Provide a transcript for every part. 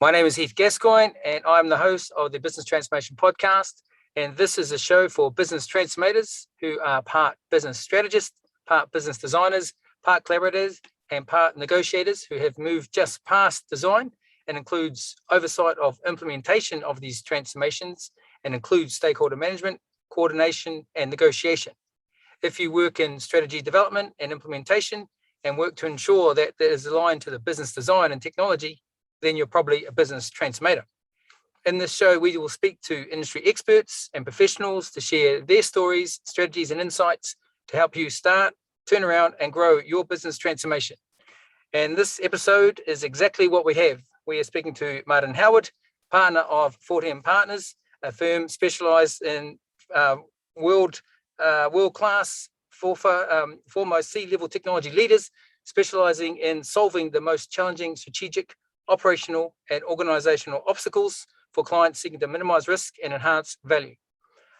My name is Heath Gascoigne, and I'm the host of the Business Transformation Podcast. And this is a show for business transformators who are part business strategists, part business designers, part collaborators, and part negotiators who have moved just past design and includes oversight of implementation of these transformations and includes stakeholder management, coordination, and negotiation. If you work in strategy development and implementation and work to ensure that that is aligned to the business design and technology, then you're probably a business transformator. In this show, we will speak to industry experts and professionals to share their stories, strategies, and insights to help you start, turn around, and grow your business transformation. And this episode is exactly what we have. We are speaking to Martin Howard, partner of Fortium Partners, a firm specialized in world-class, foremost C-level technology leaders, specializing in solving the most challenging strategic, operational, and organizational obstacles for clients seeking to minimize risk and enhance value.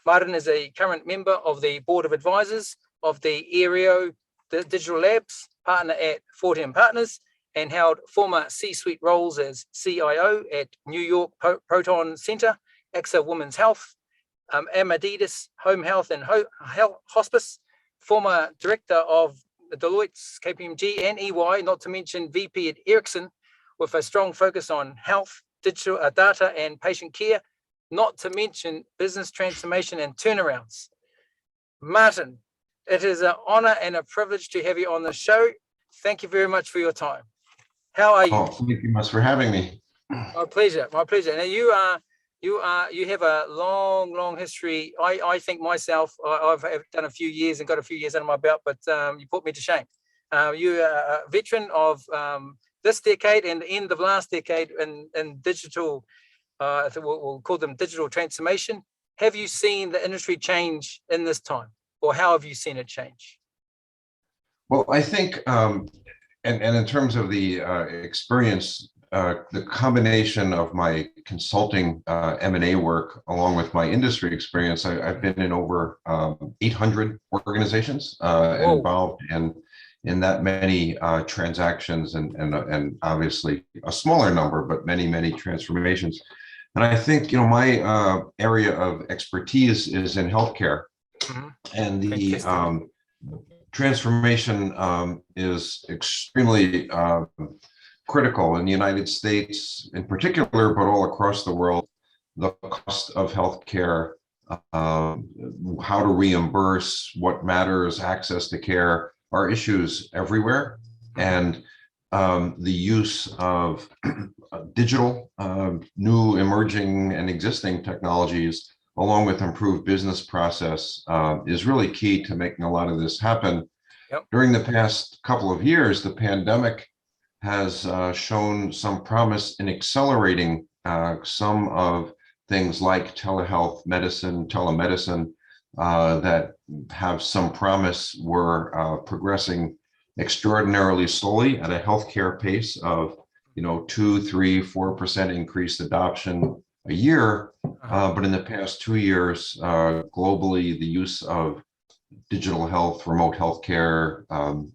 Martin is a current member of the board of advisors of the Aereo Digital Labs, partner at Fortium Partners, and held former C-suite roles as CIO at New York Proton Center, AXA Women's Health, Amadeus Home Health and Hospice, former director of Deloitte's KPMG and EY, not to mention VP at Ericsson, with a strong focus on health, digital data, and patient care, not to mention business transformation and turnarounds. Martin, it is an honor and a privilege to have you on the show. Thank you very much for your time. How are you? Oh, thank you much for having me. My pleasure. My pleasure. Now you have a long history. I think myself, I've done a few years and got a few years under my belt, but you put me to shame. You're a veteran of this decade and the end of last decade in digital, we'll call them digital transformation. Have you seen the industry change in this time, or how have you seen it change? Well, I think, and in terms of the experience, the combination of my consulting M&A work along with my industry experience, I've been in over 800 organizations involved in that many transactions and obviously a smaller number, but many transformations. And I think, my area of expertise is in healthcare, and the transformation is extremely critical in the United States in particular, but all across the world. The cost of healthcare, how to reimburse, what matters, access to care, are issues everywhere, and the use of digital, new emerging and existing technologies, along with improved business process, is really key to making a lot of this happen. Yep. During the past couple of years, the pandemic has shown some promise in accelerating some of things like telehealth, telemedicine, that have some promise. Were progressing extraordinarily slowly at a healthcare pace of 2, 3, 4% increased adoption a year. But in the past 2 years, globally, the use of digital health, remote healthcare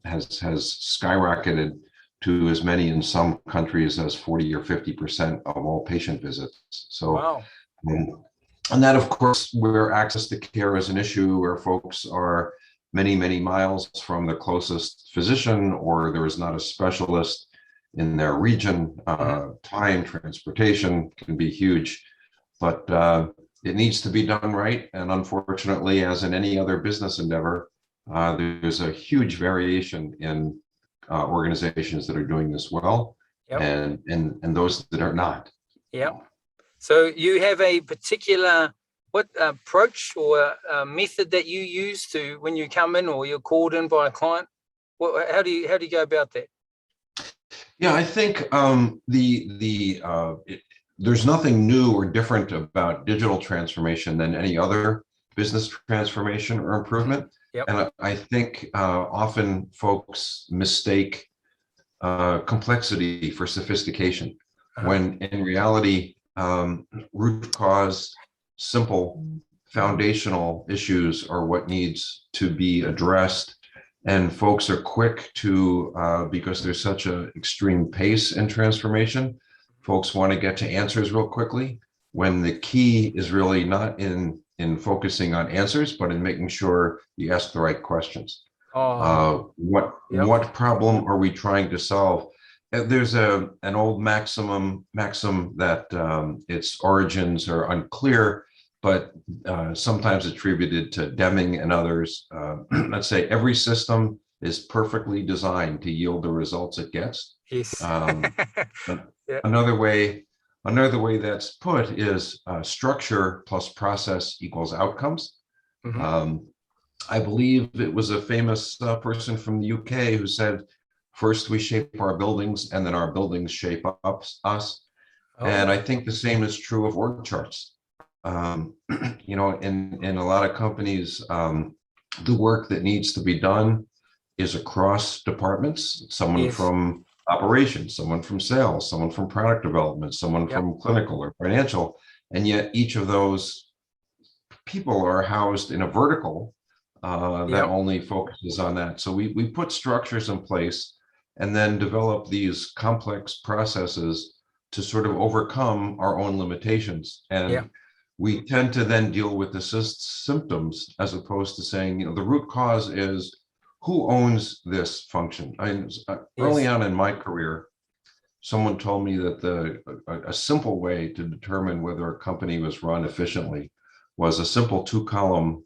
has skyrocketed to as many in some countries as 40 or 50% of all patient visits. So. Wow. And that, of course, where access to care is an issue, where folks are many miles from the closest physician, or there is not a specialist in their region. Time, transportation can be huge, but it needs to be done right. And unfortunately, as in any other business endeavor, there's a huge variation in organizations that are doing this well, yep, and those that are not. Yeah. So you have a particular approach or method that you use to when you come in or you're called in by a client? How do you go about that? Yeah, I think there's nothing new or different about digital transformation than any other business transformation or improvement. Yep. And I think often folks mistake complexity for sophistication, when in reality, root cause, simple foundational issues are what needs to be addressed. And folks are quick to, because there's such an extreme pace in transformation, folks want to get to answers real quickly, when the key is really not in focusing on answers, but in making sure you ask the right questions. What problem are we trying to solve? There's an old maxim that its origins are unclear, but sometimes attributed to Deming and others. Let's say every system is perfectly designed to yield the results it gets. Yes. Yeah. Another way that's put is structure plus process equals outcomes. Mm-hmm. I believe it was a famous person from the UK who said, first we shape our buildings and then our buildings shape us. And I think the same is true of org charts. You know, in a lot of companies, the work that needs to be done is across departments, someone from operations, someone from sales, someone from product development, someone from clinical or financial, and yet each of those people are housed in a vertical that only focuses on that. So we put structures in place and then develop these complex processes to sort of overcome our own limitations. And we tend to then deal with the symptoms as opposed to saying, you know, the root cause is who owns this function. Early on in my career, someone told me that a simple way to determine whether a company was run efficiently was a simple 2-column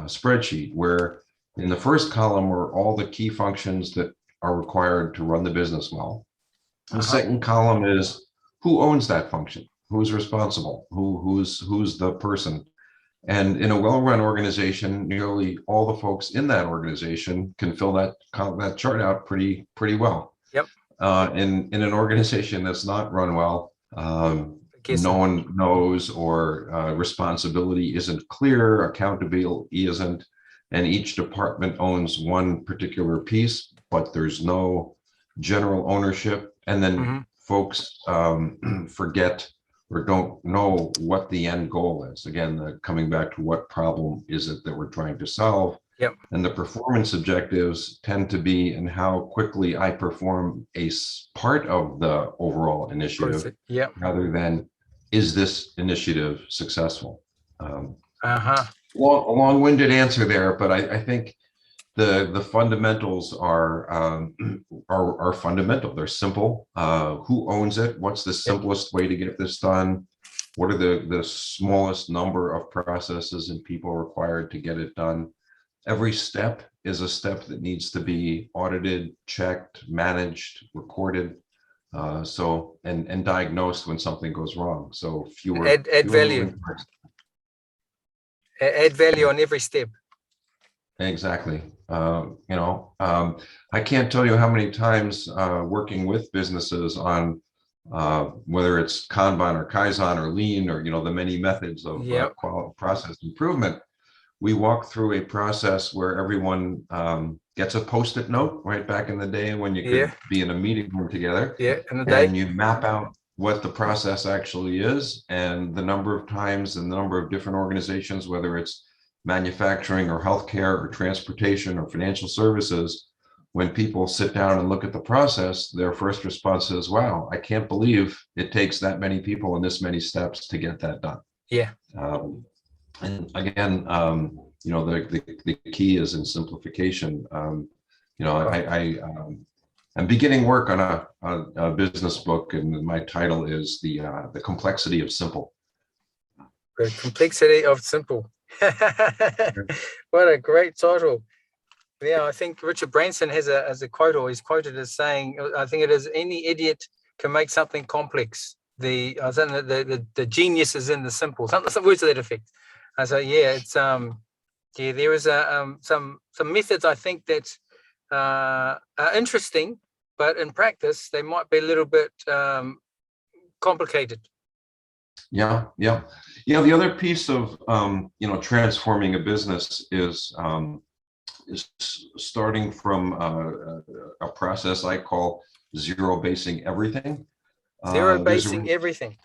spreadsheet, where in the first column were all the key functions that are required to run the business well. The second column is who owns that function, who's responsible, who's the person. And in a well-run organization, nearly all the folks in that organization can fill that chart out pretty well. In an organization that's not run well, no one knows, or responsibility isn't clear, accountability isn't, and each department owns one particular piece, but there's no general ownership. And then folks forget or don't know what the end goal is. Again, coming back to what problem is it that we're trying to solve. And the performance objectives tend to be in how quickly I perform a part of the overall initiative, rather than is this initiative successful. Long-winded answer there, but I think the fundamentals are fundamental. They're simple. Who owns it? What's the simplest way to get this done? What are the smallest number of processes and people required to get it done? Every step is a step that needs to be audited, checked, managed, recorded, and diagnosed when something goes wrong. So fewer add value. Add value on every step. Exactly. You know, I can't tell you how many times working with businesses on whether it's Kanban or Kaizen or Lean, or, you know, the many methods of process improvement, we walk through a process where everyone gets a Post-it note, right? Back in the day when you could be in a meeting room together, and you map out what the process actually is, and the number of times and the number of different organizations, whether it's manufacturing or healthcare or transportation or financial services, when people sit down and look at the process, their first response is, wow, I can't believe it takes that many people and this many steps to get that done. And again, you know, the key is in simplification. You know, I'm beginning work on a business book, and my title is the complexity of simple. The complexity of simple. What a great title. Yeah, I think Richard Branson has a quote, or he's quoted as saying, I think it is, any idiot can make something complex. The genius is in the simple. Some words to that effect. So yeah, it's there is some methods I think that are interesting, but in practice they might be a little bit complicated. Yeah. The other piece of you know, transforming a business is starting from a process I call zero basing everything. Everything.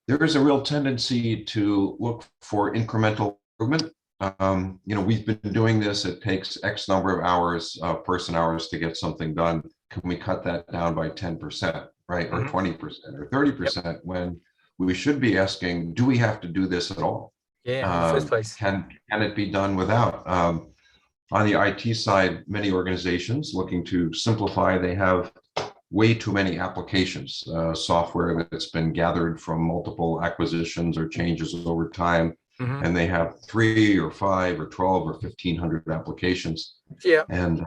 There is a real tendency to look for incremental improvement. You know, we've been doing this. It takes X number of hours, person hours to get something done. Can we cut that down by 10%? right? Or Mhm. 20% or 30% when we should be asking, do we have to do this at all? Yeah, in the first place. Can it be done without? On the IT side, many organizations looking to simplify, they have way too many applications, software that's been gathered from multiple acquisitions or changes over time. Mhm. And they have 3 or 5 or 12 or 1,500 applications. Yeah. And,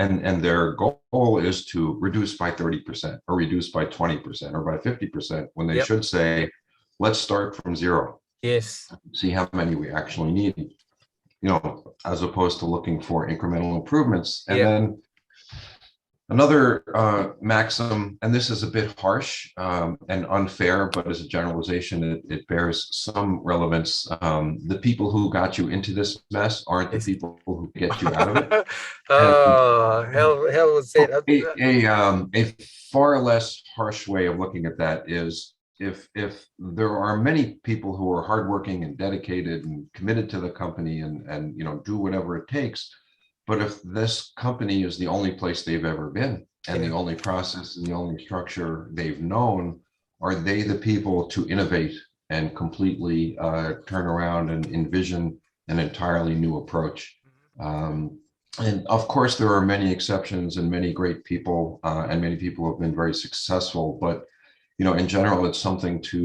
and their goal is to reduce by 30% or reduce by 20% or by 50% when they Yep. should say, let's start from zero, Yes. see how many we actually need, you know, as opposed to looking for incremental improvements. And Yeah. then another maxim, and this is a bit harsh and unfair, but as a generalization, it bears some relevance. The people who got you into this mess aren't the Yes. people who get you out of it. And Oh, hell was that? a far less harsh way of looking at that is if there are many people who are hardworking and dedicated and committed to the company and you know do whatever it takes, but if this company is the only place they've ever been and the only process and the only structure they've known, are they the people to innovate and completely turn around and envision an entirely new approach? And of course, there are many exceptions and many great people, and many people have been very successful. But you know, in general, it's something to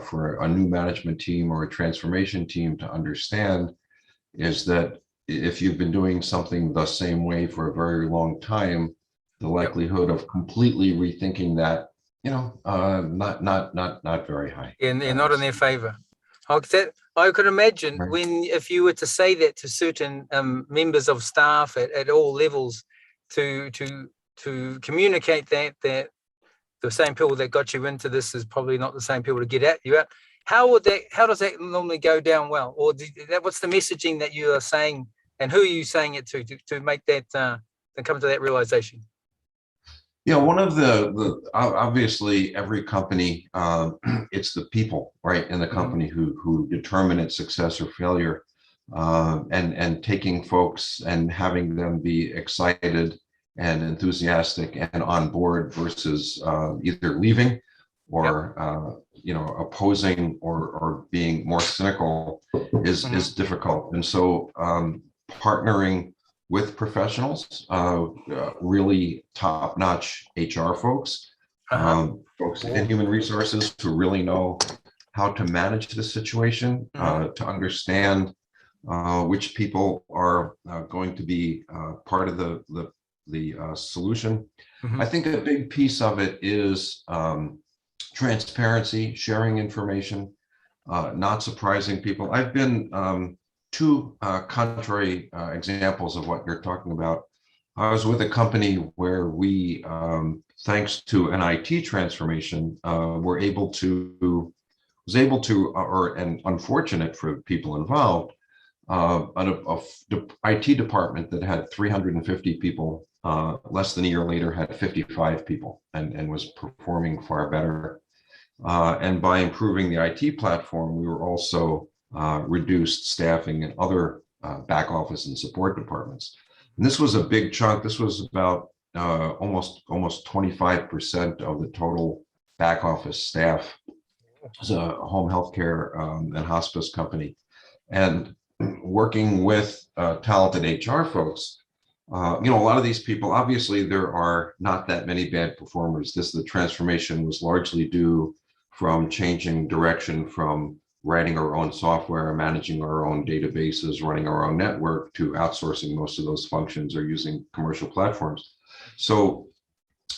for a new management team or a transformation team to understand is that if you've been doing something the same way for a very long time, the likelihood of completely rethinking that, you know, not very high. And not in their favor. I could imagine Right. when if you were to say that to certain members of staff at all levels to communicate that the same people that got you into this is probably not the same people to get at you out. How does that normally go down well? Or what's the messaging that you are saying, and who are you saying it to make that to come to that realization? Yeah, one of the obviously every company, it's the people, right, in the company who determine its success or failure, and taking folks and having them be excited and enthusiastic and on board versus either leaving or you know, opposing or being more cynical is difficult. And so partnering with professionals, really top-notch HR folks, folks in human resources to really know how to manage the situation, to understand which people are going to be part of the solution. I think a big piece of it is transparency, sharing information, not surprising people. I've been two contrary examples of what you're talking about. I was with a company where we, thanks to an IT transformation, were able to, and unfortunate for people involved, an IT department that had 350 people, less than a year later had 55 people and was performing far better. And by improving the IT platform, we were also reduced staffing in other back office and support departments. And this was a big chunk. This was about almost 25% of the total back office staff. It was a home healthcare and hospice company. And working with talented HR folks, you know, a lot of these people, obviously there are not that many bad performers. The transformation was largely due from changing direction from writing our own software, managing our own databases, running our own network, to outsourcing most of those functions or using commercial platforms. So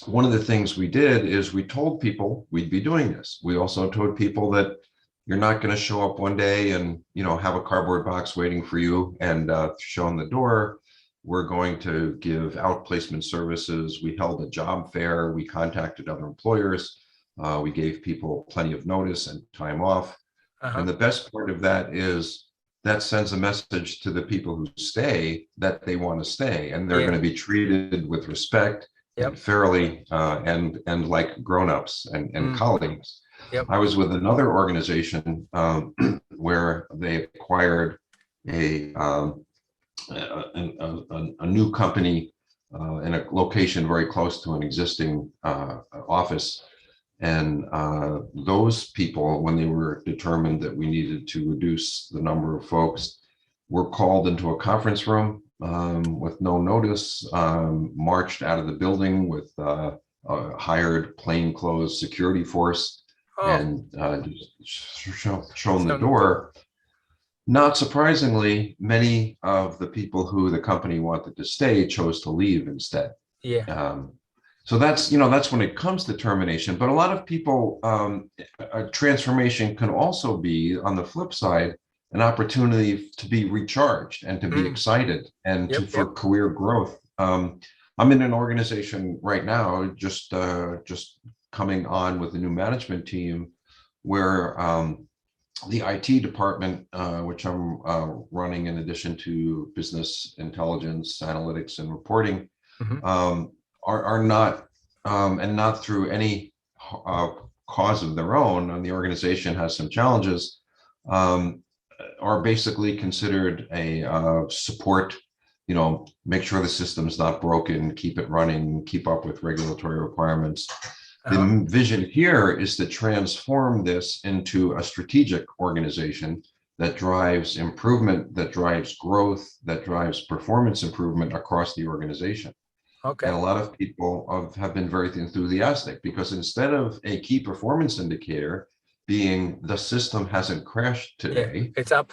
one of the things we did is we told people we'd be doing this. We also told people that you're not going to show up one day and, you know, have a cardboard box waiting for you and shown the door. We're going to give outplacement services. We held a job fair. We contacted other employers. We gave people plenty of notice and time off. And the best part of that is that sends a message to the people who stay that they want to stay, and they're going to be treated with respect and fairly and like grown-ups and colleagues. I was with another organization where they acquired a new company in a location very close to an existing office. And those people, when they were determined that we needed to reduce the number of folks, were called into a conference room with no notice, marched out of the building with a hired plainclothes security force, and shown the door. Not surprisingly, many of the people who the company wanted to stay chose to leave instead. Yeah. So that's, that's when it comes to termination. But a lot of people, a transformation can also be, on the flip side, an opportunity to be recharged and to be excited and for career growth. I'm in an organization right now, just coming on with a new management team, where the IT department, which I'm running in addition to business intelligence, analytics, and reporting, are not, and not through any cause of their own, and the organization has some challenges, are basically considered a support, make sure the system's not broken, keep it running, keep up with regulatory requirements. The vision here is to transform this into a strategic organization that drives improvement, that drives growth, that drives performance improvement across the organization. Okay. And a lot of people have been very enthusiastic, because instead of a key performance indicator being the system hasn't crashed today, it's up,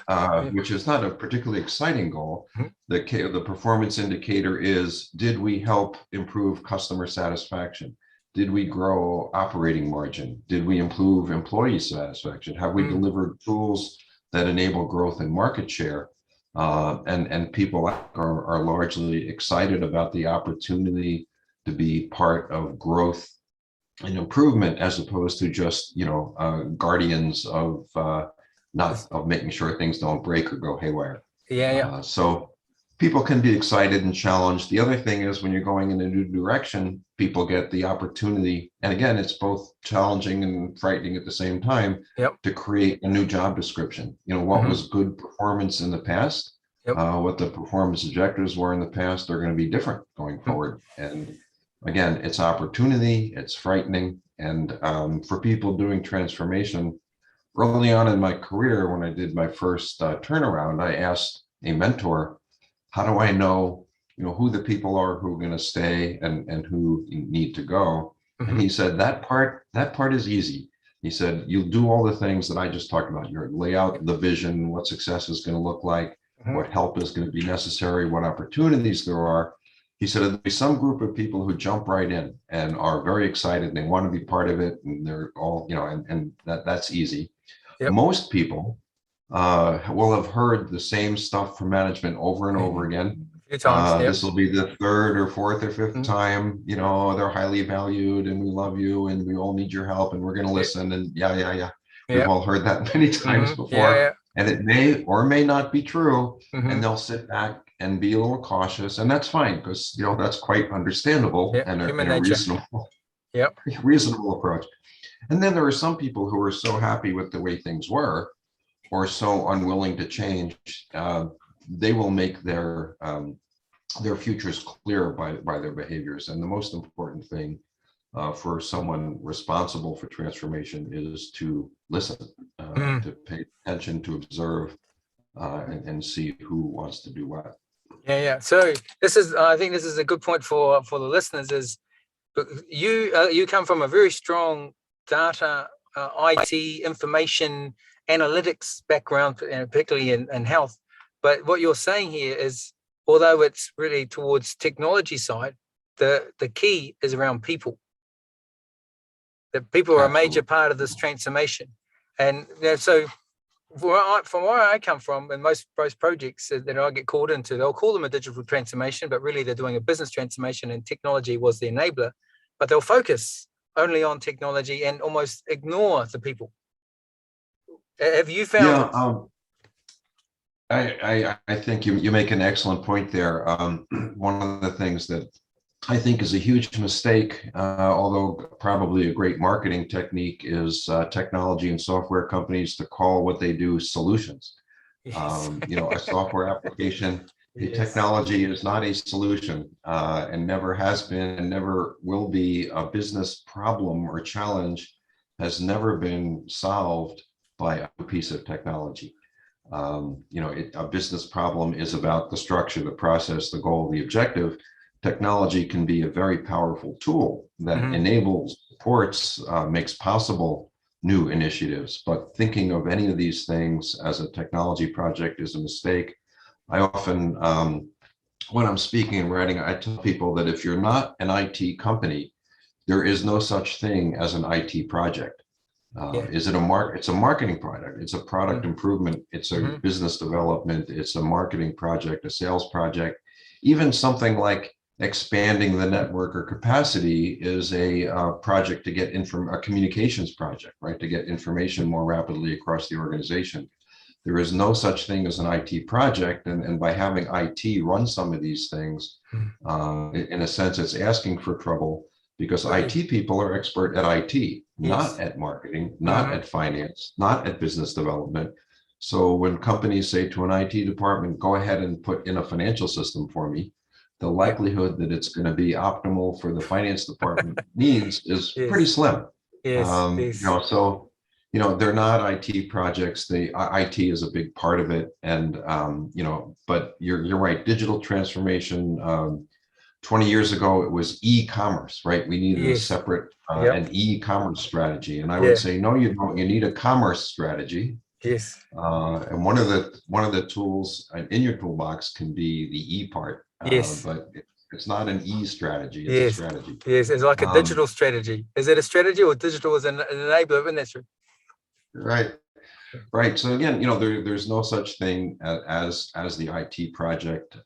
which is not a particularly exciting goal, the performance indicator is, did we help improve customer satisfaction? Did we grow operating margin? Did we improve employee satisfaction? Have we delivered tools that enable growth in market share? And people are largely excited about the opportunity to be part of growth and improvement, as opposed to just, guardians of making sure things don't break or go haywire. So people can be excited and challenged. The other thing is, when you're going in a new direction, people get the opportunity, and again, it's both challenging and frightening at the same time, to create a new job description. What was good performance in the past, what the performance objectives were in the past, are going to be different going forward. And again, it's opportunity, it's frightening. And for people doing transformation, early on in my career, when I did my first turnaround, I asked a mentor, how do I know, who the people are who are going to stay and who need to go? And he said, that part is easy. He said, you'll do all the things that I just talked about. You'll lay out the vision, what success is going to look like, what help is going to be necessary, what opportunities there are. He said, there'll be some group of people who jump right in and are very excited and they want to be part of it. And they're all, and that's easy. Most people will have heard the same stuff from management over and over again. This will be the third or fourth or fifth time, they're highly valued and we love you and we all need your help and we're going to listen. And we've all heard that many times before. And it may or may not be true. And they'll sit back and be a little cautious, and that's fine, because that's quite understandable and a reasonable approach. And then there are some people who are so happy with the way things were, or so unwilling to change, they will make their futures clear by their behaviors. And the most important thing for someone responsible for transformation is to listen, to pay attention, to observe, and see who wants to do what. So I think this is a good point for the listeners. Is you come from a very strong data, IT, information, analytics background, particularly in health. But what you're saying here is, although it's really towards technology side, the key is around people. That people are a major part of this transformation. And so from where I come from, and most projects that I get called into, they'll call them a digital transformation, but really they're doing a business transformation, and technology was the enabler. But they'll focus only on technology and almost ignore the people. Have you found? I think you make an excellent point there. One of the things that I think is a huge mistake, although probably a great marketing technique, is technology and software companies to call what they do solutions. A software application The Yes. technology is not a solution and never has been and never will be. A business problem or challenge has never been solved by a piece of technology. A business problem is about the structure, the process, the goal, the objective. Technology can be a very powerful tool that enables, supports, makes possible new initiatives. But thinking of any of these things as a technology project is a mistake. I often, when I'm speaking and writing, I tell people that if you're not an IT company, there is no such thing as an IT project. Is it it's a marketing product, it's a product improvement, it's a business development, it's a marketing project, a sales project. Even something like expanding the network or capacity is a project to get a communications project, right? To get information more rapidly across the organization. There is no such thing as an IT project, and by having IT run some of these things, in a sense, it's asking for trouble, because IT people are expert at IT, not at marketing, not at finance, not at business development. So when companies say to an IT department, go ahead and put in a financial system for me, the likelihood that it's going to be optimal for the finance department needs is pretty slim. They're not IT projects. IT is a big part of it, and but you're right. Digital transformation. 20 years ago, it was e-commerce, right? We needed a separate an e-commerce strategy, and I would say no, you don't. You need a commerce strategy. Yes. And one of the tools in your toolbox can be the E part. But it's not an E strategy. It's a strategy. Yes, it's like a digital strategy. Is it a strategy, or digital is an enabler of industry? Right. Right. So again, there's no such thing as the IT project.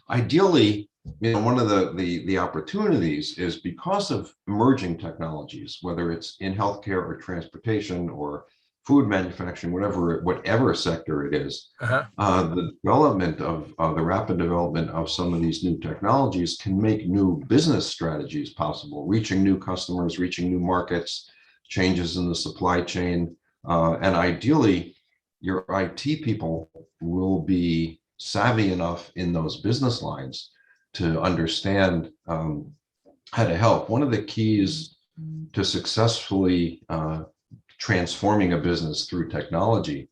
Ideally, one of the opportunities is because of emerging technologies, whether it's in healthcare or transportation or food manufacturing, whatever sector it is, the development of the rapid development of some of these new technologies can make new business strategies possible, reaching new customers, reaching new markets, changes in the supply chain. And ideally, your IT people will be savvy enough in those business lines to understand how to help. One of the keys to successfully transforming a business through technology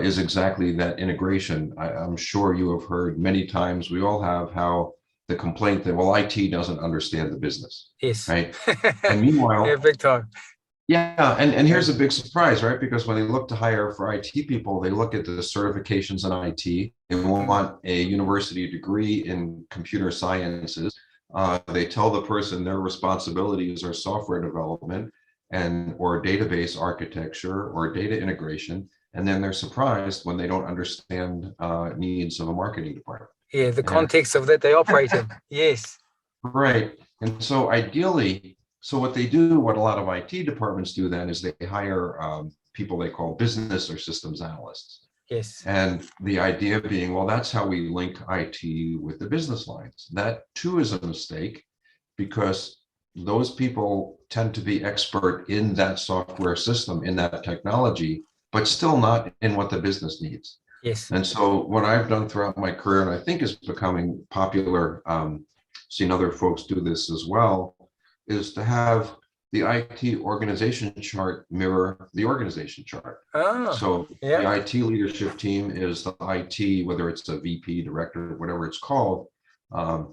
is exactly that integration. I'm sure you have heard many times, we all have, how the complaint that, well, IT doesn't understand the business. Yes. Right. And meanwhile, big time. Yeah, and here's a big surprise, right? Because when they look to hire for IT people, they look at the certifications in IT. They want a university degree in computer sciences. They tell the person their responsibilities are software development or database architecture or data integration, and then they're surprised when they don't understand needs of a marketing department. Yeah, the context of that they operate in. Yes. Right, and so ideally. So what they do, what a lot of IT departments do then, is they hire people they call business or systems analysts. Yes. And the idea being, well, that's how we link IT with the business lines. That too is a mistake, because those people tend to be expert in that software system, in that technology, but still not in what the business needs. Yes. And so what I've done throughout my career, and I think is becoming popular, seen other folks do this as well, is to have the IT organization chart mirror the organization chart. So the IT leadership team is the IT, whether it's a VP, director, whatever it's called, an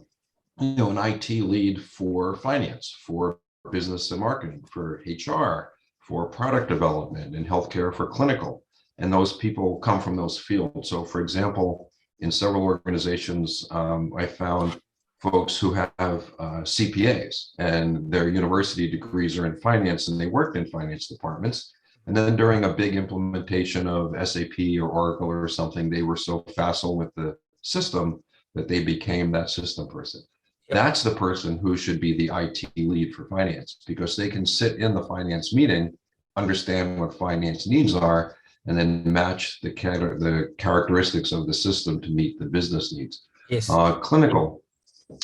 IT lead for finance, for business and marketing, for HR, for product development, and healthcare for clinical. And those people come from those fields. So for example, in several organizations, I found folks who have CPAs and their university degrees are in finance, and they worked in finance departments. And then during a big implementation of SAP or Oracle or something, they were so facile with the system that they became that system person. That's the person who should be the IT lead for finance, because they can sit in the finance meeting, understand what finance needs are, and then match the characteristics of the system to meet the business needs. Yes. Clinical.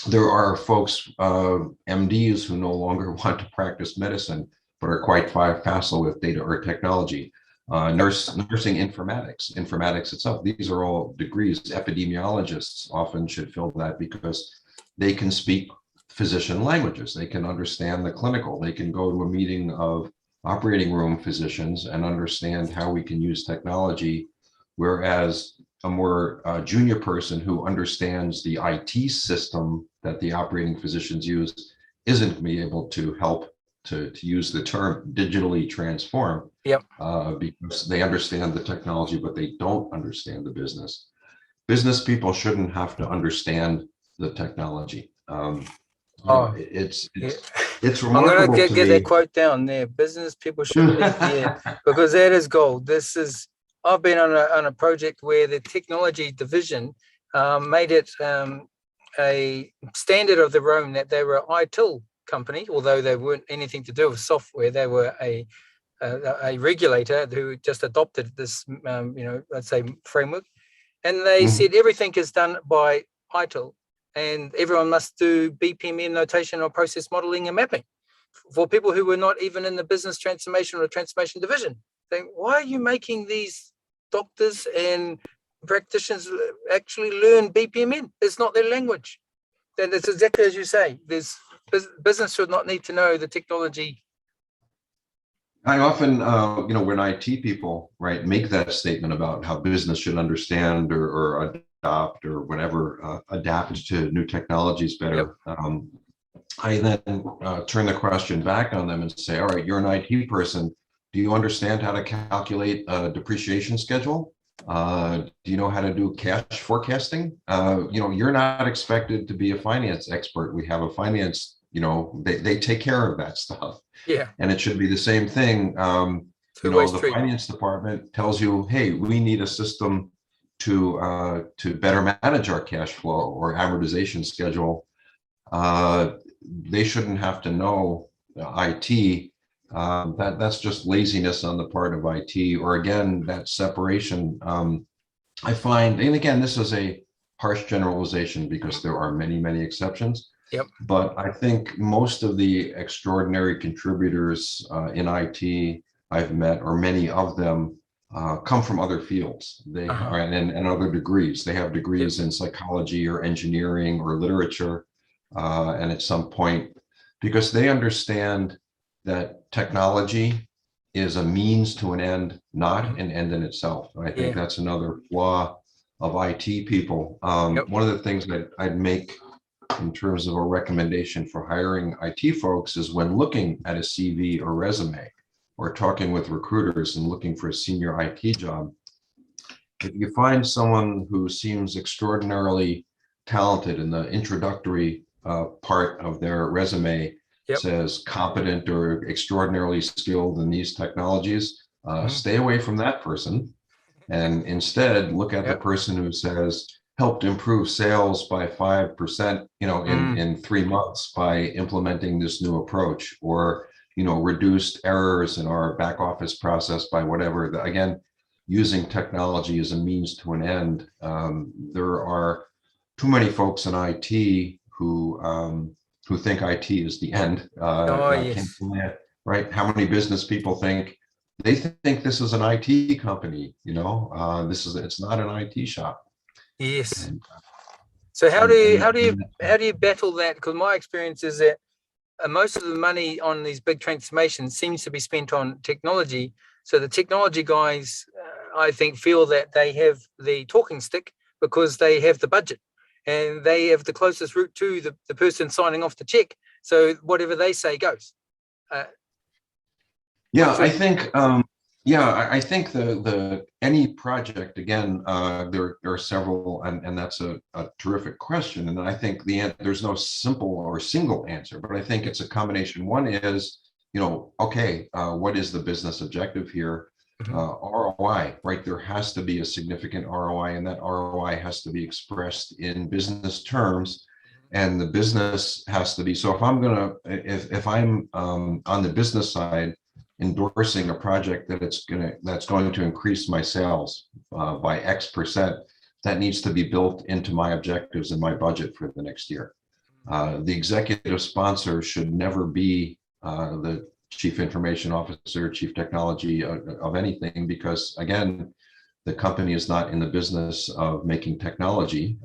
There are folks, MDs, who no longer want to practice medicine, but are quite facile with data or technology. nursing informatics itself. These are all degrees. Epidemiologists often should fill that because they can speak physician languages. They can understand the clinical. They can go to a meeting of operating room physicians and understand how we can use technology, whereas a more junior person who understands the IT system that the operating physicians use isn't going to be able to help to use the term digitally transform. Yep. Because they understand the technology, but they don't understand the business. Business people shouldn't have to understand the technology. It's I'm remarkable gonna to get me. that quote down there. Business people should be, because that is gold. I've been on a project where the technology division made it a standard of their own that they were ITIL company, although they weren't anything to do with software. They were a regulator who just adopted this, let's say, framework, and they said everything is done by ITIL, and everyone must do BPMN notation or process modeling and mapping. For people who were not even in the business transformation or transformation division, why are you making these doctors and practitioners actually learn BPMN? It's not their language. And it's exactly as you say. Business should not need to know the technology. I often, when IT people, right, make that statement about how business should understand or adopt or whatever, adapt to new technologies better. Yep. I then turn the question back on them and say, all right, you're an IT person. Do you understand how to calculate a depreciation schedule? Do you know how to do cash forecasting? You're not expected to be a finance expert. We have a finance, they take care of that stuff. Yeah. And it should be the same thing. The finance department tells you, hey, we need a system to better manage our cash flow or amortization schedule. They shouldn't have to know IT. That's just laziness on the part of IT, or again, that separation. I find, and again, this is a harsh generalization because there are many, many exceptions. Yep. But I think most of the extraordinary contributors in IT I've met, or many of them, come from other fields. They are and other degrees. They have degrees in psychology or engineering or literature, and at some point, because they understand that technology is a means to an end, not an end in itself. And I think that's another flaw of IT people. One of the things that I'd make in terms of a recommendation for hiring IT folks is when looking at a CV or resume or talking with recruiters and looking for a senior IT job, if you find someone who seems extraordinarily talented in the introductory part of their resume, says competent or extraordinarily skilled in these technologies, stay away from that person. And instead look at the person who says, helped improve sales by 5%, in 3 months by implementing this new approach, or, reduced errors in our back office process by whatever. Again, using technology as a means to an end. There are too many folks in IT who think IT is the end. Right? How many business people think this is an IT company? It's not an IT shop. Yes. So how do you battle that? Because my experience is that most of the money on these big transformations seems to be spent on technology. So the technology guys, I think, feel that they have the talking stick because they have the budget and they have the closest route to the person signing off the check. So whatever they say goes. I think I think the any project, again, there are several, and that's a terrific question. And I think there's no simple or single answer, but I think it's a combination. One is, what is the business objective here? ROI, right? There has to be a significant ROI, and that ROI has to be expressed in business terms, and the business has to be. So if I'm on the business side, endorsing a project that's going to increase my sales by X%, that needs to be built into my objectives and my budget for the next year. The executive sponsor should never be the chief information officer, chief technology of anything, because again, the company is not in the business of making technology.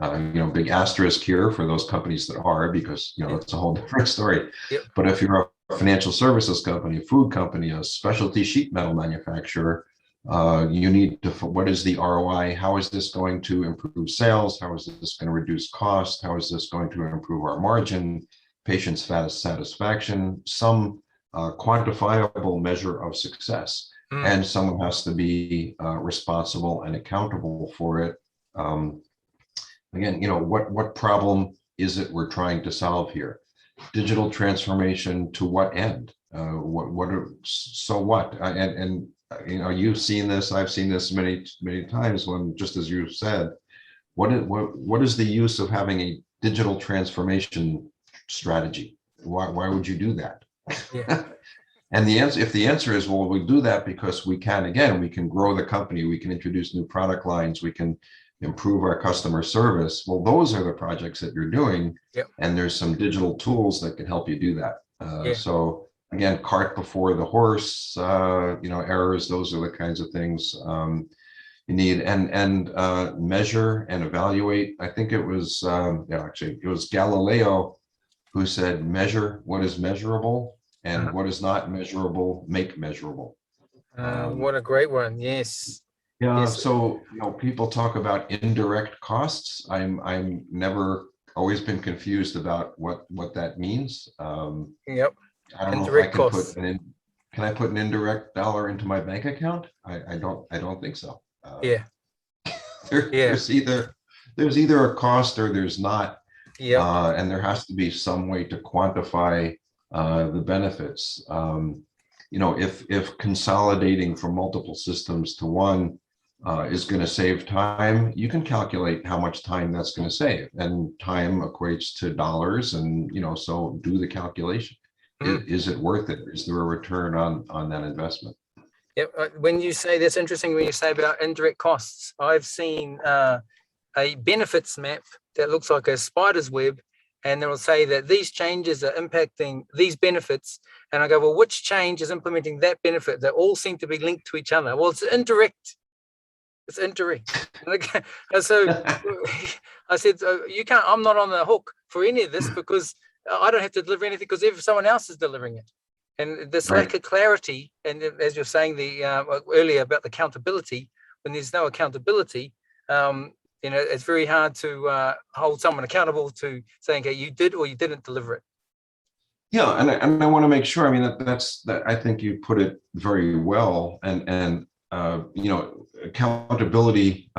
Big asterisk here for those companies that are, because it's a whole different story. Yep. But if you're a financial services company, a food company, a specialty sheet metal manufacturer, you need to, what is the ROI? How is this going to improve sales? How is this going to reduce cost? How is this going to improve our margin, patient satisfaction, some quantifiable measure of success? And someone has to be responsible and accountable for it. Again, what problem is it we're trying to solve here? Digital transformation to what end? So what? And you've seen this. I've seen this many times. When, just as you said, what is the use of having a digital transformation strategy? Why would you do that? Yeah. And if the answer is, well, we do that because we can grow the company, we can introduce new product lines, we can improve our customer service. Well, those are the projects that you're doing. Yep. And there's some digital tools that can help you do that. Yeah. So again, cart before the horse, errors, those are the kinds of things you need, and measure and evaluate. I think it was, it was Galileo who said, measure what is measurable, and what is not measurable, make measurable. What a great one. Yes. Yeah. Yes. So, people talk about indirect costs. I'm never always been confused about what that means. Yep. I don't know if I can put can I put an indirect dollar into my bank account? I don't think so. Yeah. There's either a cost or there's not. Yeah. And there has to be some way to quantify the benefits. If consolidating from multiple systems to one is going to save time, you can calculate how much time that's going to save, and time equates to dollars, and so do the calculation. Is it worth it? Is there a return on that investment? Yeah. When you say, that's interesting when you say about indirect costs. I've seen a benefits map that looks like a spider's web, and it will say that these changes are impacting these benefits. And I go, well, which change is implementing that benefit? They all seem to be linked to each other. Well, it's indirect. It's indirect. So I said, you can't, I'm not on the hook for any of this because I don't have to deliver anything because someone else is delivering it. And this lack of clarity, and as you're saying earlier about the accountability, when there's no accountability, it's very hard to hold someone accountable to saying, okay, you did or you didn't deliver it. Yeah, and I want to make sure. I mean, that's I think you put it very well, and accountability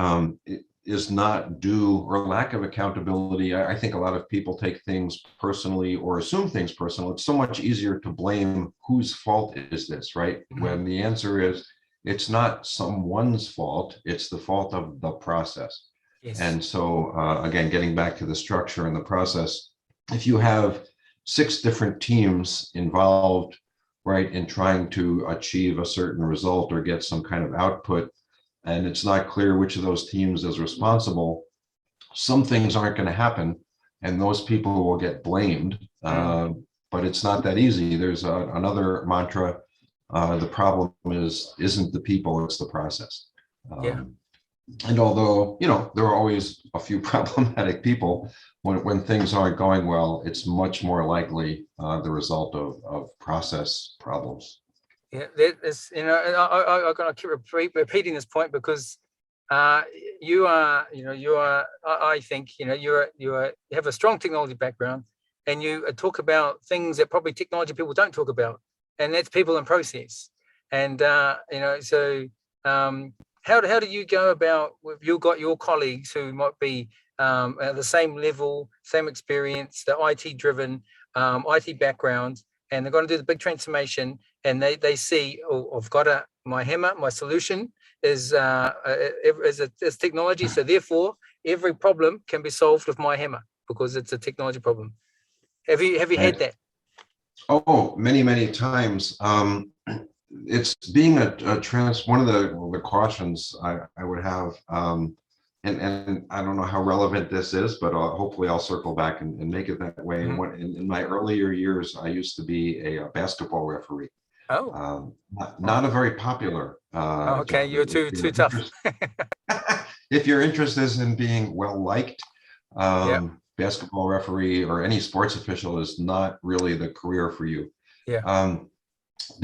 is not due, or lack of accountability. I think a lot of people take things personally or assume things personal. It's so much easier to blame whose fault is this, right? When the answer is, it's not someone's fault, it's the fault of the process. Yes. And so again, getting back to the structure and the process, if you have 6 different teams involved, right, in trying to achieve a certain result or get some kind of output, and it's not clear which of those teams is responsible, some things aren't going to happen, and those people will get blamed. But it's not that easy. There's another mantra. The problem isn't the people, it's the process. And although, there are always a few problematic people, when things aren't going well, it's much more likely the result of process problems. Yeah, that is, I'm going to keep repeating this point because you are, I think, you have a strong technology background, and you talk about things that probably technology people don't talk about, and that's people and process. And, so how do you go about, if you've got your colleagues who might be at the same level, same experience, the IT driven, IT background, and they're going to do the big transformation, and they see, I've got my hammer, my solution is technology, so therefore every problem can be solved with my hammer because it's a technology problem. Have you had that? Oh, many times. It's being one of the cautions I would have, and I don't know how relevant this is, but hopefully I'll circle back and make it that way. In my earlier years, I used to be a basketball referee. Oh, Not a very popular okay. job. You're too tough. If your interest is in being well liked, Yeah, basketball referee or any sports official is not really the career for you. yeah. Um,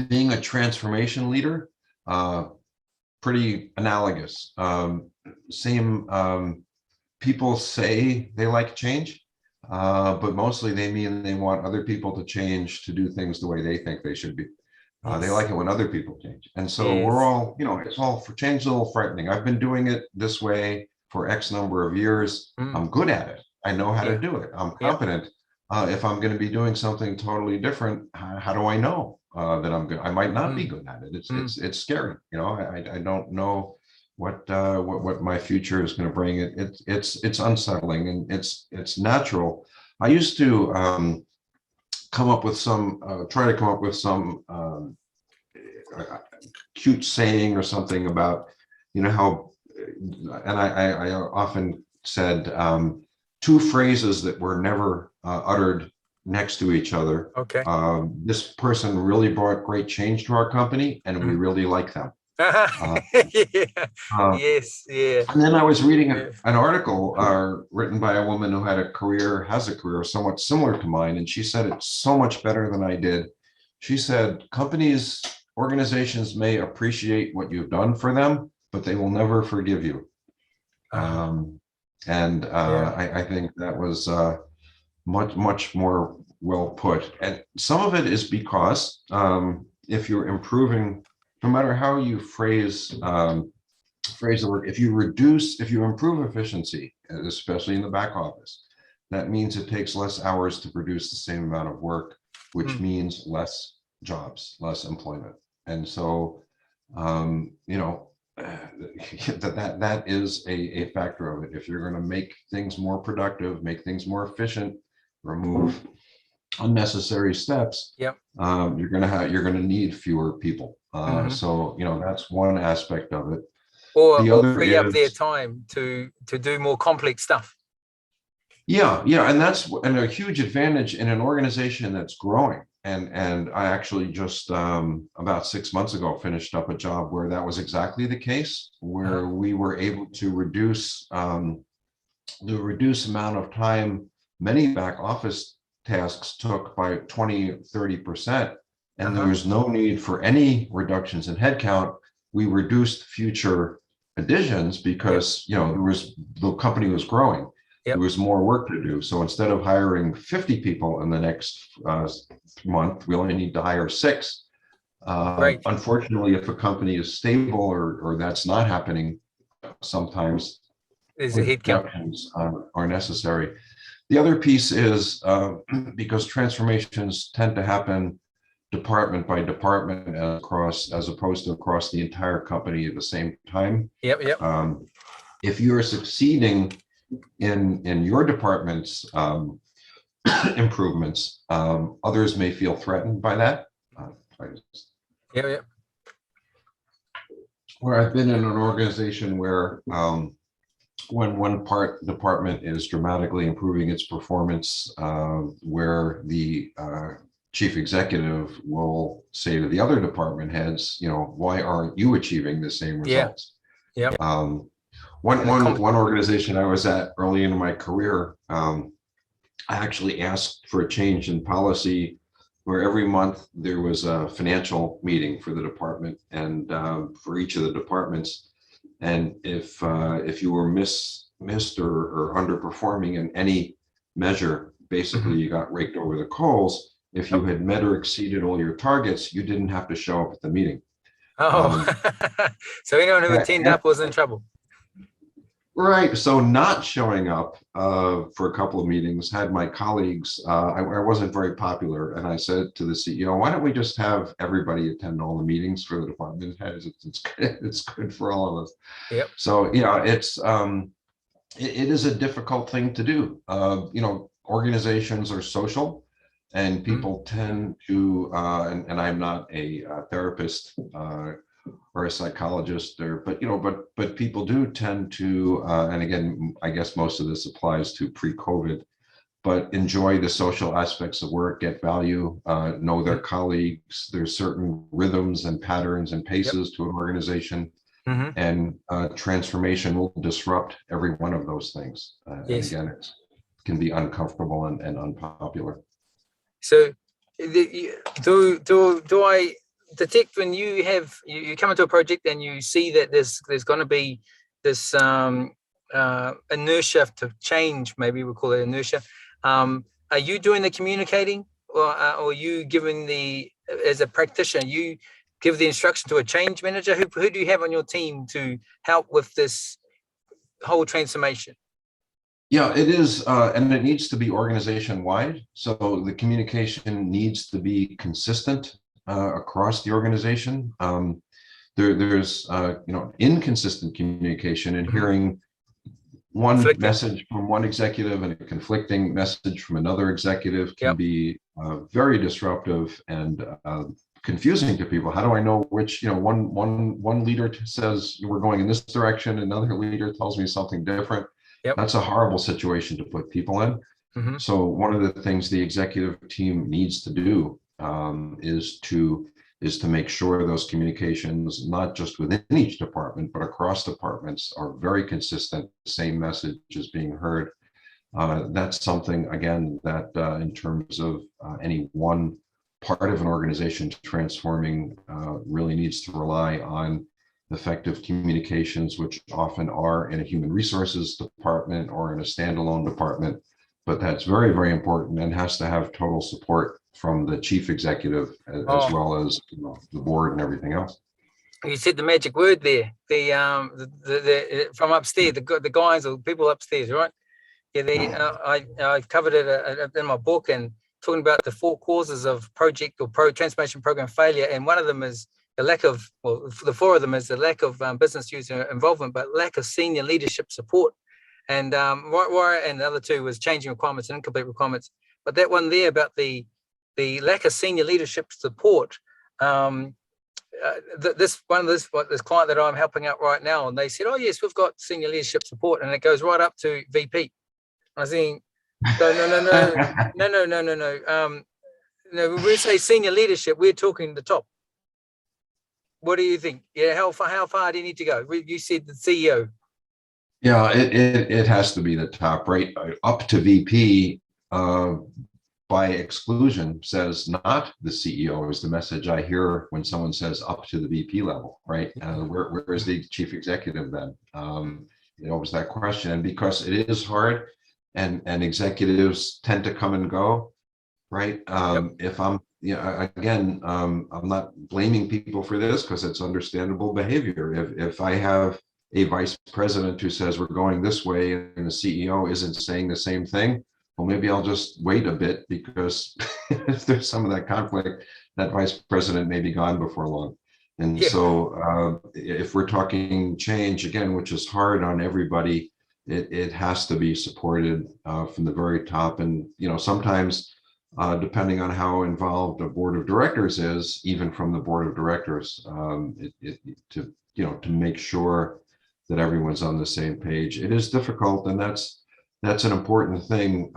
Being a transformation leader, uh, pretty analogous. Same. People say they like change, but mostly they mean they want other people to change to do things the way they think they should be. They Yes, like it when other people change. And so we're yes. all, it's all for change, a little frightening. I've been doing it this way for X number of years. Mm, I'm good at it. I know how to yeah, do it. I'm yep. competent. If I'm going to be doing something totally different, how do I know that I'm good? I might not be Mm, good at it. mm, It's scary. I don't know what my future is going to bring. It's unsettling, and it's natural. I used to come up with some try to come up with some uh, cute saying or something about how, and I often said two phrases that were never uttered next to each other. okay. This person really brought great change to our company, and we Mm. really like them. Uh, Yeah. uh, Yes, yeah, And then I was reading yeah. an article written by a woman who has a career somewhat similar to mine, and she said it so much better than I did. She said, organizations may appreciate what you've done for them, but they will never forgive you. Uh, And yeah. I think that was much more well put. And some of it is because if you're improving, no matter how you phrase the word, if you improve efficiency, especially in the back office, that means it takes less hours to produce the same amount of work, which Mm, means less jobs, less employment. And so, that is a factor of it. If you're going to make things more productive, make things more efficient, remove unnecessary steps, yep. you're going to need fewer people. Hmm. So, that's one aspect of it. Or The other free up their is, time to do more complex stuff. yeah, and a huge advantage in an organization that's growing. And I actually just about 6 months ago finished up a job where that was exactly the case, Uh-huh. where we were able to reduce the reduced amount of time many back office tasks took by 20-30%, and there Uh-huh. was no need for any reductions in headcount. We reduced future additions Yep. because the company was growing. There Yep. was more work to do. So instead of hiring 50 people in the next month, we only need to hire 6. Great. Unfortunately, if a company is stable or that's not happening, sometimes There's a head count. reductions are necessary. The other piece is because transformations tend to happen department by department as opposed to across the entire company at the same time. Yep. Yep. Um, if you're succeeding in your department's improvements, others may feel threatened by that. Yep. Yep. Where I've been in an organization where when one department is dramatically improving its performance, where the chief executive will say to the other department heads, why aren't you achieving the same Yeah. results? Yep. Um, one organization I was at early in my career, I actually asked for a change in policy where every month there was a financial meeting for the department and for each of the departments. And if you were missed or underperforming in any measure, basically Mhm. you got raked over the coals. If you Yep. had met or exceeded all your targets, you didn't have to show up at the meeting. Oh, Um, so anyone who turned and- up was in trouble. Right. So not showing up for a couple of meetings had my colleagues, I wasn't very popular. And I said to the CEO, why don't we just have everybody attend all the meetings for the department heads? It's good for all of us. Yep. So, it is a difficult thing to do. Organizations are social and Mm. people tend to, and I'm not a therapist, or a psychologist but people do tend to and again I guess most of this applies to pre-COVID, but enjoy the social aspects of work, get value, know their colleagues. There's certain rhythms and patterns and Yep. paces to an organization, Hmm. and transformation will disrupt every one of those things. And Yes. again, it can be uncomfortable and unpopular. So do I detect when you come into a project and you see that there's going to be this inertia to change, maybe we'll call it inertia. Are you doing the communicating, or are you giving as a practitioner, you give the instruction to a change manager? Who do you have on your team to help with this whole transformation? Yeah, it is, and it needs to be organization-wide. So the communication needs to be consistent across the organization. There's inconsistent communication, and hearing one Conflicting. message from one executive and a conflicting message from another executive can Yep. be very disruptive and confusing to people. How do I know which, one leader says we're going in this direction, another leader tells me something different. Yep. That's a horrible situation to put people in. Mm-hmm. So one of the things the executive team needs to do is to make sure those communications, not just within each department, but across departments, are very consistent. The same message is being heard. That's something, again, that in terms of any one part of an organization transforming really needs to rely on effective communications, which often are in a human resources department or in a standalone department. But that's very, very important and has to have total support from the chief executive as well as the board and everything else. You said the magic word there. The from upstairs, the guys or people upstairs, right? Yeah, I covered it in my book, and talking about the 4 causes of project or transformation program failure, and one of them is the lack of, well, the 4 of them is the lack of business user involvement, but lack of senior leadership support, and and the other 2 was changing requirements and incomplete requirements. But that one there about the lack of senior leadership support. This client that I'm helping out right now, and they said, "Oh yes, we've got senior leadership support," and it goes right up to VP. I was thinking, no. When we say senior leadership, we're talking the top. What do you think? Yeah, how far do you need to go? You said the CEO. Yeah, it has to be the top, right? Up to VP, by exclusion, says not the CEO is the message I hear when someone says up to the VP level, right? Where is the chief executive then? Was that question. And because it is hard, and executives tend to come and go, right? If I'm, again, I'm not blaming people for this because it's understandable behavior. If I have a vice president who says we're going this way and the CEO isn't saying the same thing, well, maybe I'll just wait a bit, because if there's some of that conflict, that vice president may be gone before long. And so if we're talking change, again, which is hard on everybody, it has to be supported from the very top. And, sometimes depending on how involved a board of directors is, even from the board of directors, to make sure that everyone's on the same page. It is difficult, and that's an important thing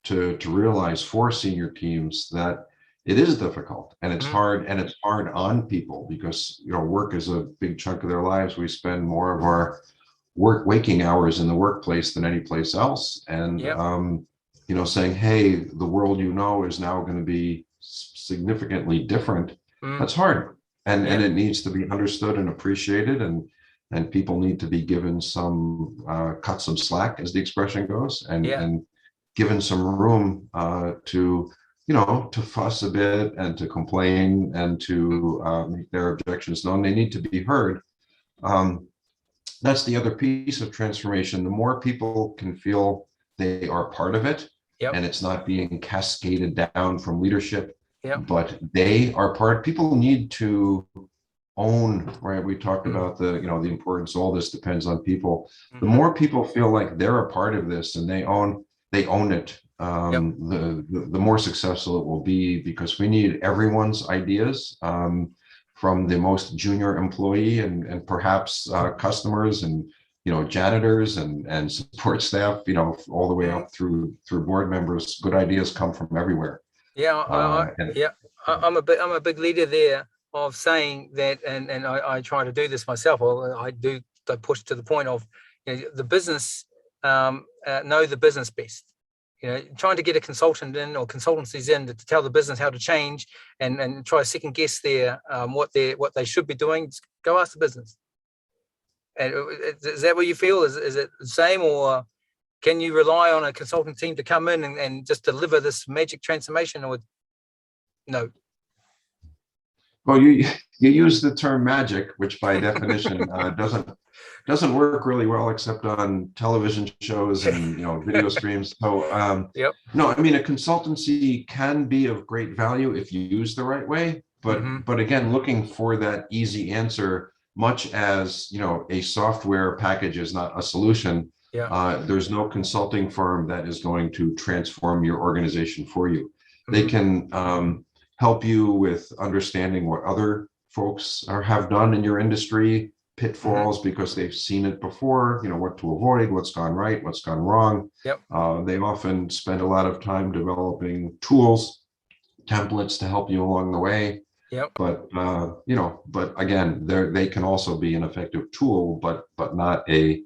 to realize for senior teams, that it is difficult and it's hard, and it's hard on people because work is a big chunk of their lives. We spend more of our waking hours in the workplace than any place else, and saying, hey, the world is now going to be significantly different. That's hard, and it needs to be understood and appreciated, and people need to be given some cut some slack, as the expression goes, and given some room to fuss a bit and to complain and to make their objections known. They need to be heard. That's the other piece of transformation. The more people can feel they are part of it, and it's not being cascaded down from leadership, but they are part. People need to own, right? We talked about the importance. All this depends on people. The more people feel like they're a part of this and they own it, the more successful it will be, because we need everyone's ideas, from the most junior employee and perhaps customers and janitors and support staff, all the way up through board members. Good ideas come from everywhere. Yeah, I'm a big leader there of saying that, and I try to do this myself. I push to the point of the business know the business best. Trying to get a consultant in or consultancies in to tell the business how to change and try to second guess what they should be doing. Just go ask the business. And is that what you feel? Is it the same, or can you rely on a consulting team to come in and just deliver this magic transformation, or no? Well, you use the term magic, which by definition doesn't work really well except on television shows and video streams. So Yep. No, I mean, a consultancy can be of great value if used the right way, but again, looking for that easy answer, much as a software package is not a solution. Yeah. There's no consulting firm that is going to transform your organization for you. They can help you with understanding what other folks have done in your industry, pitfalls because they've seen it before, what to avoid, what's gone right, what's gone wrong. Yep. They often spend a lot of time developing tools, templates to help you along the way. Yep. But but again, they can also be an effective tool, but not a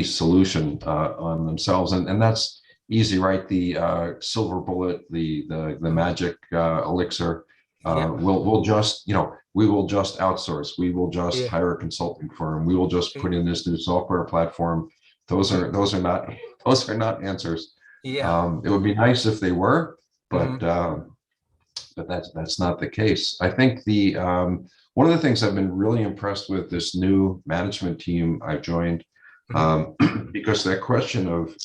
solution on themselves. And that's easy, right? The silver bullet, the magic elixir. We'll just we will just outsource. We will just hire a consulting firm. We will just put in this new software platform. Those are not answers. Yeah. It would be nice if they were, but that's not the case. I think the one of the things I've been really impressed with this new management team I've joined, because that question of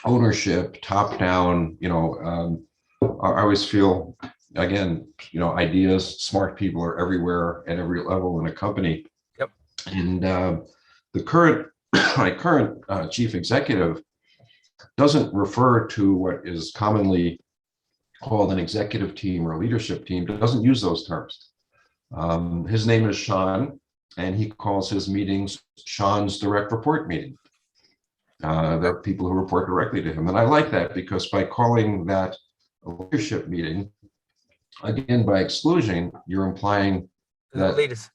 ownership, top down, I always feel, again, ideas, smart people are everywhere at every level in a company. Yep. And my current chief executive doesn't refer to what is commonly called an executive team or a leadership team. Doesn't use those terms. His name is Sean, and he calls his meetings Sean's direct report meeting. There are people who report directly to him. And I like that, because by calling that a leadership meeting, again, by exclusion, you're implying that leaders,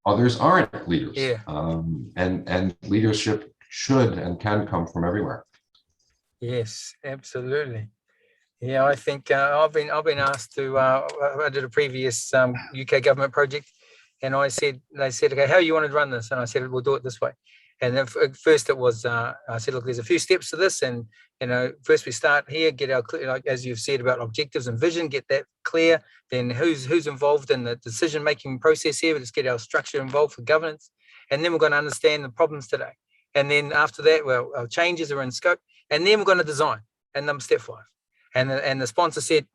others aren't leaders. Yeah. And leadership should and can come from everywhere. Yes, absolutely. Yeah, I think I've been asked to. I did a previous UK government project, and they said, okay, how you want to run this? And I said, we'll do it this way. And then first it was, I said, look, there's a few steps to this, and first we start here, get our, like as you've said about objectives and vision, get that clear. Then who's involved in the decision-making process here? Let's get our structure involved for governance, and then we're going to understand the problems today. And then after that, well, our changes are in scope, and then we're going to design. And step 5. And the sponsor said,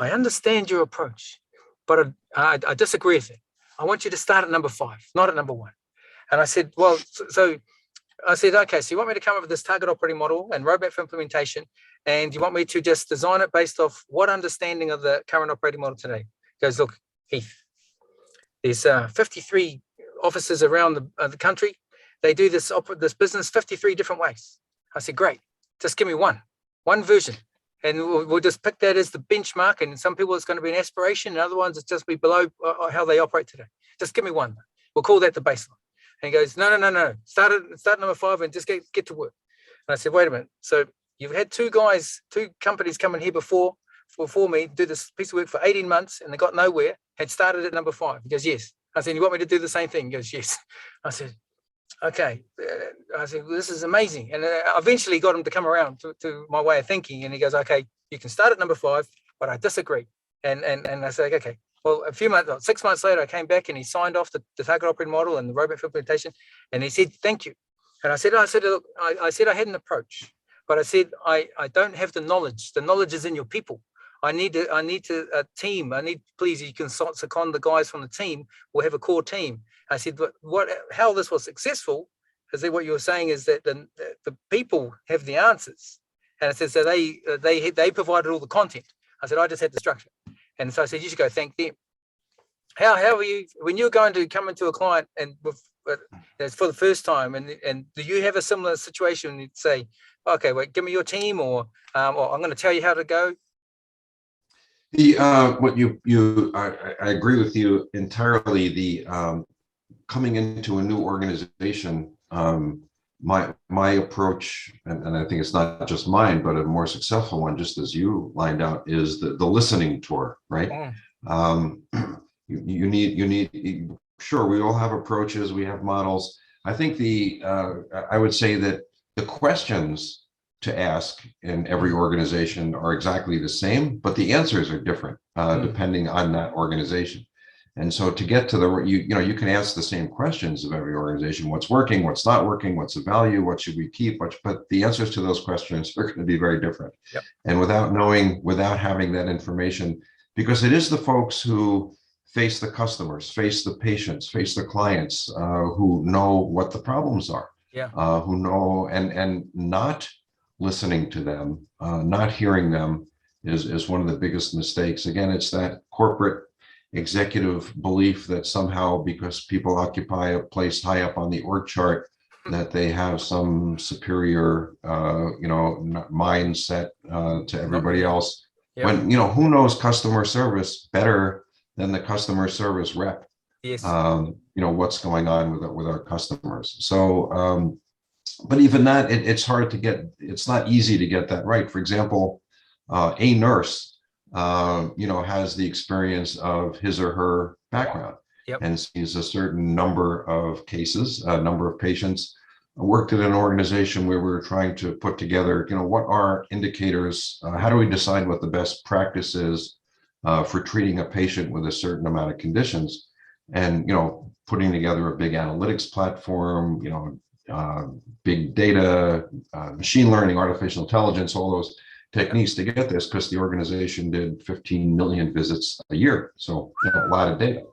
I understand your approach, but I disagree with it. I want you to start at number 5, not at number 1. And I said, well, so I said, okay, so you want me to come up with this target operating model and roadmap for implementation, and you want me to just design it based off what understanding of the current operating model today? He goes, look, Heath, there's 53 offices around the country. They do this business 53 different ways. I said, great, just give me one version. And we'll just pick that as the benchmark. And some people it's going to be an aspiration, and other ones it's just be below how they operate today. Just give me one. We'll call that the baseline. And he goes, no. Start number 5 and just get to work. And I said, wait a minute. So you've had two companies come in here before me, do this piece of work for 18 months, and they got nowhere, had started at number 5. He goes, yes. I said, you want me to do the same thing? He goes, yes. I said, okay. I said, well, this is amazing. And I eventually got him to come around to my way of thinking. And he goes, okay, you can start at number 5, but I disagree. And I said, okay. Well, 6 months later, I came back and he signed off the target operating model and the roadmap for implementation. And he said, thank you. And I said, look, I said I had an approach, but I said, I don't have the knowledge. The knowledge is in your people. I need a team. Please, you can second the guys from the team. We'll have a core team. I said, but how this was successful is that what you were saying is that the people have the answers. And I said, so they provided all the content. I said, I just had the structure. And so I said, you should go thank them. How are you, when you're going to come into a client and that's for the first time, and do you have a similar situation when you'd say, okay, wait, give me your team, or I'm going to tell you how to go? The what I agree with you entirely. The coming into a new organization, my approach, and I think it's not just mine, but a more successful one, just as you lined out, is the listening tour, right? You need, sure, we all have approaches, we have models. I think I would say that the questions to ask in every organization are exactly the same, but the answers are different depending on that organization. And so to get to you can ask the same questions of every organization: what's working, what's not working, what's the value, what should we keep, but the answers to those questions are going to be very different. Yep. And without having that information, because it is the folks who face the customers, face the patients, face the clients, who know what the problems are, who know, and not listening to them, not hearing them is one of the biggest mistakes. Again, it's that corporate executive belief that somehow, because people occupy a place high up on the org chart, that they have some superior, mindset to everybody else. Yep. When, who knows customer service better than the customer service rep? Yes. What's going on with our customers. So, but even that, it's hard to get, it's not easy to get that right. For example, a nurse, has the experience of his or her background, and sees a certain number of cases, a number of patients. I worked at an organization where we were trying to put together, what are indicators, how do we decide what the best practice is for treating a patient with a certain amount of conditions, and, putting together a big analytics platform, big data, machine learning, artificial intelligence, all those techniques to get this, because the organization did 15 million visits a year. So a lot of data.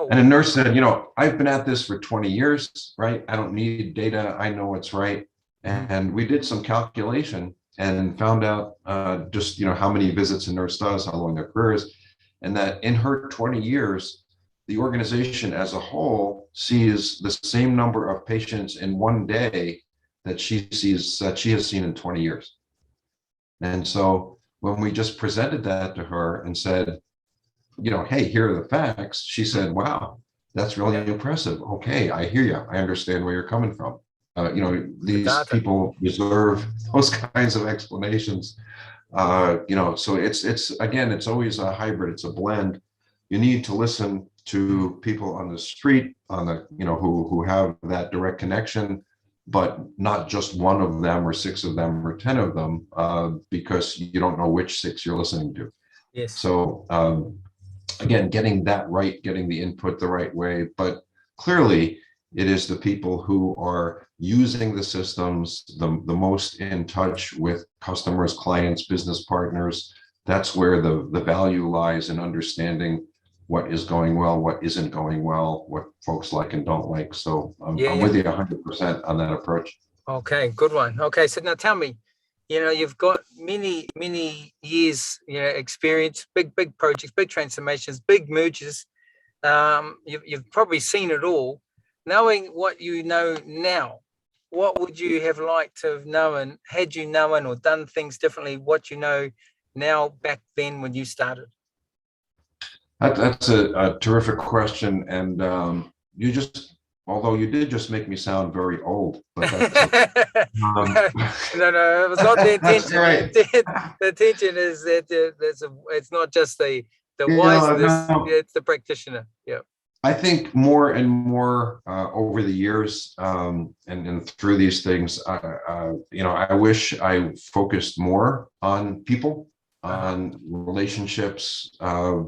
And a nurse said, I've been at this for 20 years, right? I don't need data. I know what's right. And we did some calculation and found out just, how many visits a nurse does, how long their career is, and that in her 20 years, the organization as a whole sees the same number of patients in one day that she has seen in 20 years. And so when we just presented that to her and said, hey, here are the facts, she said, wow, that's really impressive. Okay, I hear you. I understand where you're coming from. These people deserve those kinds of explanations. So it's always a hybrid. It's a blend. You need to listen to people on the street, who have that direct connection, but not just one of them or 6 of them or 10 of them, because you don't know which 6 you're listening to. Yes. So again, getting that right, getting the input the right way, but clearly it is the people who are using the systems the most in touch with customers, clients, business partners. That's where the value lies in understanding what is going well, what isn't going well, what folks like and don't like. So I'm with you 100% on that approach. Okay, good one. Okay, so now tell me, you've got many years, experience, big projects, big transformations, big mergers. You've probably seen it all. Knowing what you know now, what would you have liked to have known had you known or done things differently? What you know now back then when you started? That's a terrific question, and although you did just make me sound very old, but that's no, it was not the intention. Right. The intention is that it's not just the wiseness, it's the practitioner. Yeah. I think more and more over the years, and through these things, I wish I focused more on people, on relationships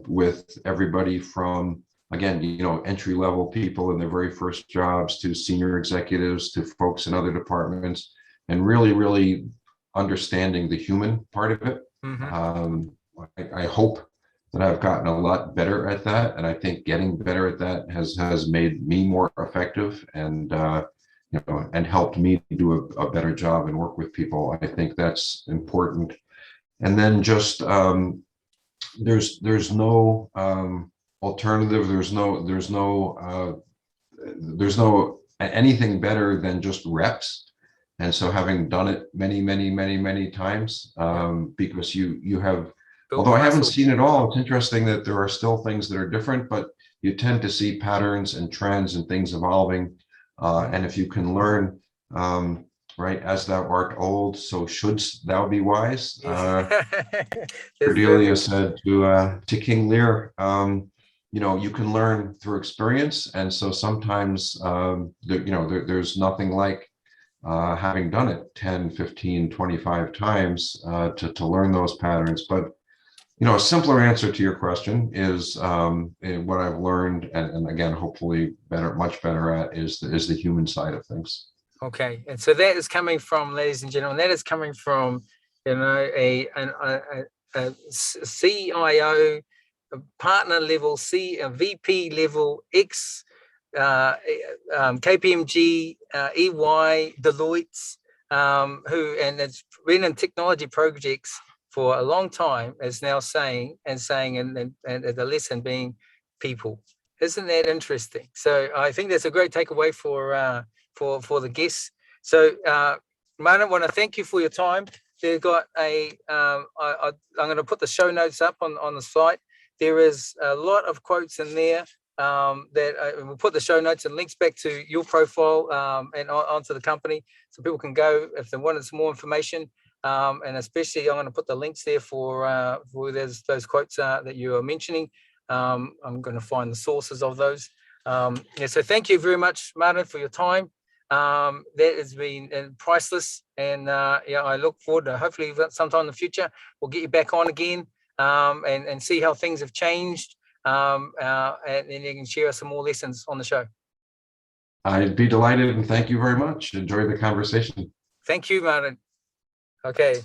with everybody from, again, entry-level people in their very first jobs to senior executives to folks in other departments, and really understanding the human part of it. I hope that I've gotten a lot better at that, and I think getting better at that has made me more effective and and helped me do a better job and work with people. I think that's important. And then just there's no alternative. There's no anything better than just reps. And so having done it many times, because you have, although I haven't seen it all, it's interesting that there are still things that are different, but you tend to see patterns and trends and things evolving. And if you can learn, right, as thou art old, so shouldst thou be wise. Cordelia said to King Lear, you know, you can learn through experience. And so sometimes, there's nothing like having done it 10, 15, 25 times to learn those patterns. But, you know, a simpler answer to your question is what I've learned, and again, hopefully much better at is the human side of things. Okay, and so that is coming from, ladies and gentlemen, that is coming from, you know, a CIO, a partner level, a VP level, KPMG, EY, Deloitte, and it's been in technology projects for a long time, is now saying, and the lesson being people. Isn't that interesting? So I think that's a great takeaway for the guests. So Martin, I want to thank you for your time. They've got I'm going to put the show notes up on the site. There is a lot of quotes in there that we'll put the show notes and links back to your profile and onto the company, so people can go if they wanted some more information. And especially I'm going to put the links there for those quotes that you are mentioning. I'm going to find the sources of those. So thank you very much, Martin, for your time. That has been priceless, and I look forward to hopefully sometime in the future we'll get you back on again and see how things have changed, and then you can share us some more lessons on the show. I'd be delighted, and thank you very much. Enjoy the conversation. Thank you, Martin. Okay.